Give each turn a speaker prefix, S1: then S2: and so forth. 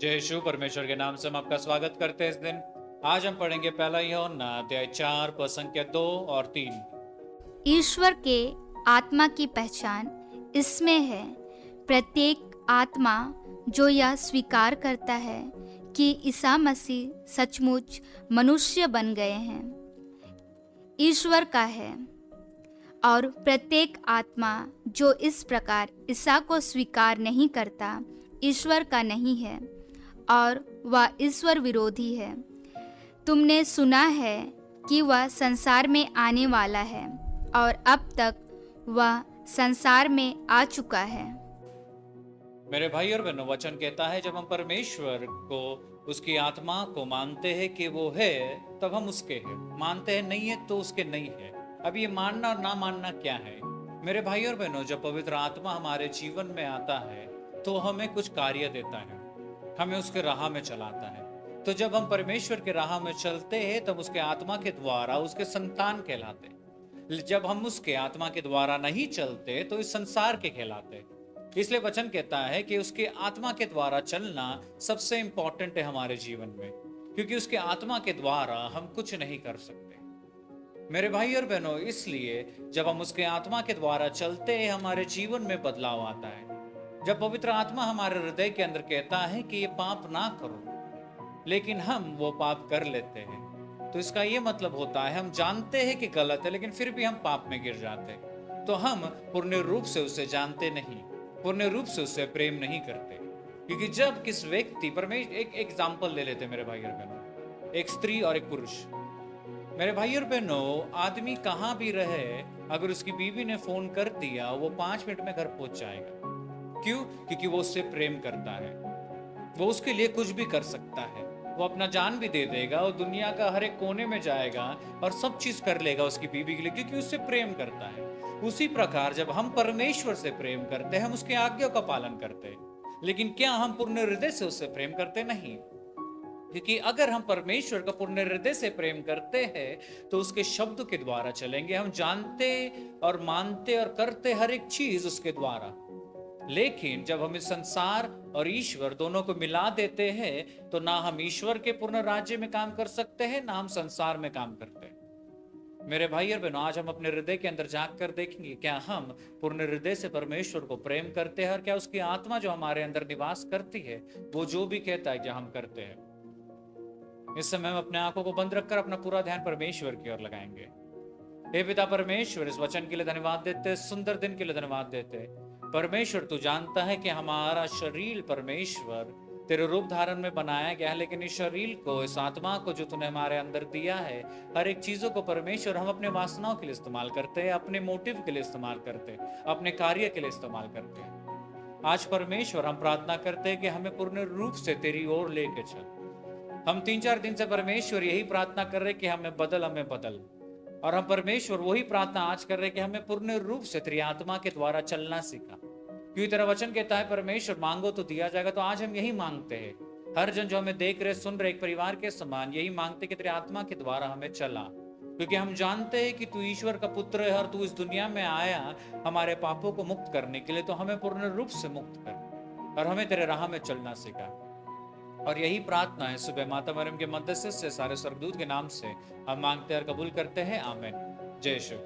S1: जय यीशु परमेश्वर के नाम से हम आपका स्वागत करते हैं इस दिन। आज हम पढ़ेंगे पहला यूहन्ना अध्याय 4 पद संख्या 2 और 3।
S2: ईश्वर के आत्मा की पहचान इसमें है, प्रत्येक आत्मा जो यह स्वीकार करता है कि ईसा मसीह सचमुच मनुष्य बन गए हैं, ईश्वर का है। और प्रत्येक आत्मा जो इस प्रकार ईसा को स्वीकार नहीं करता, ईश्वर का नहीं है और वह ईश्वर विरोधी है। तुमने सुना है कि वह संसार में आने वाला है और अब तक वह संसार में आ चुका है।
S1: मेरे भाई और बहनों, वचन कहता है जब हम परमेश्वर को, उसकी आत्मा को मानते हैं कि वो है, तब हम उसके हैं। मानते हैं नहीं है तो उसके नहीं है। अब ये मानना और ना मानना क्या है? मेरे भाई और बहनों, जब पवित्र आत्मा हमारे जीवन में आता है तो हमें कुछ कार्य देता है, हमें उसके राह में चलाता है। तो जब हम परमेश्वर के राह में चलते हैं तब उसके आत्मा के द्वारा उसके संतान कहलाते हैं। जब हम उसके आत्मा के द्वारा नहीं चलते तो इस संसार के कहलाते। इसलिए वचन कहता है कि उसके आत्मा के द्वारा चलना सबसे इंपॉर्टेंट है हमारे जीवन में, क्योंकि उसके आत्मा के द्वारा हम कुछ नहीं कर सकते। मेरे भाई और बहनों, इसलिए जब हम उसके आत्मा के द्वारा चलते हैं हमारे जीवन में बदलाव आता है। जब पवित्र आत्मा हमारे हृदय के अंदर कहता है कि ये पाप ना करो, लेकिन हम वो पाप कर लेते हैं, तो इसका ये मतलब होता है हम जानते हैं कि गलत है, लेकिन फिर भी हम पाप में गिर जाते हैं। तो हम पूर्ण रूप से उसे जानते नहीं, पूर्ण रूप से उससे प्रेम नहीं करते। क्योंकि जब किस व्यक्ति पर, मैं एक एग्जाम्पल ले लेते हैं मेरे भाई और बहनों, एक स्त्री और एक पुरुष। मेरे भाई और बहनों, आदमी कहाँ भी रहे, अगर उसकी बीवी ने फोन कर दिया, वो 5 मिनट में घर पहुंच जाएगा। क्यों? क्योंकि वो उससे प्रेम करता है, वो उसके लिए कुछ भी कर सकता है, वो अपना जान भी दे देगा, वो दुनिया का हर एक कोने में जाएगा और सब चीज कर लेगा उसकी बीवी के लिए, क्योंकि उससे प्रेम करता है। उसी प्रकार जब हम परमेश्वर से प्रेम करते हैं, हम उसके आज्ञा का पालन करते हैं। लेकिन क्या हम पूर्ण हृदय से उससे प्रेम करते? नहीं। क्योंकि अगर हम परमेश्वर का पूर्ण हृदय से प्रेम करते हैं तो उसके शब्दों के द्वारा चलेंगे। हम जानते और मानते और करते हर एक चीज उसके द्वारा। लेकिन जब हम इस संसार और ईश्वर दोनों को मिला देते हैं तो ना हम ईश्वर के पूर्ण राज्य में काम कर सकते हैं, ना हम संसार में काम करते हैं। मेरे भाई और बहनों, आज हम अपने हृदय के अंदर झांक कर देखेंगे, क्या हम पूर्ण हृदय से परमेश्वर को प्रेम करते हैं, और क्या उसकी आत्मा जो हमारे अंदर निवास करती है वो जो भी कहता है क्या हम करते हैं। इस समय हम अपने आंखों को बंद रखकर अपना पूरा ध्यान परमेश्वर की ओर लगाएंगे। हे पिता परमेश्वर, इस वचन के लिए धन्यवाद देते, सुंदर दिन के लिए धन्यवाद देते। परमेश्वर, तू जानता है कि हमारा शरीर परमेश्वर तेरे रूप धारण में बनाया गया है, लेकिन इस शरीर को, इस आत्मा को जो तूने हमारे अंदर दिया है, हर एक चीजों को परमेश्वर हम अपने वासनाओं के लिए इस्तेमाल करते हैं, अपने मोटिव के लिए इस्तेमाल करते हैं, अपने कार्य के लिए इस्तेमाल करते हैं। आज परमेश्वर हम प्रार्थना करते हैं कि हमें पूर्ण रूप से तेरी ओर लेके चल। हम 3-4 दिन से परमेश्वर यही प्रार्थना कर रहे कि हमें बदल, हमें बदल। और हम परमेश्वर वही प्रार्थना आज कर रहे कि हमें पूर्ण रूप से तेरी आत्मा के द्वारा चलना सीखा। क्योंकि तेरा वचन कहता है परमेश्वर, मांगो तो दिया जाएगा। तो आज हम यही मांगते हैं, हर जन जो हमें देख रहे, सुन रहे, एक परिवार के समान यही मांगते कि तेरी आत्मा के द्वारा हमें चला। क्योंकि हम जानते हैं कि तू ईश्वर का पुत्र है और तू इस दुनिया में आया हमारे पापों को मुक्त करने के लिए। तो हमें पूर्ण रूप से मुक्त कर और हमें तेरे राह में चलना सीखा। और यही प्रार्थना है सुबह माता मरियम के मध्यस्थ से सारे स्वर्गदूत के नाम से हम मांगते और कबूल करते हैं। आमीन। जय श्री।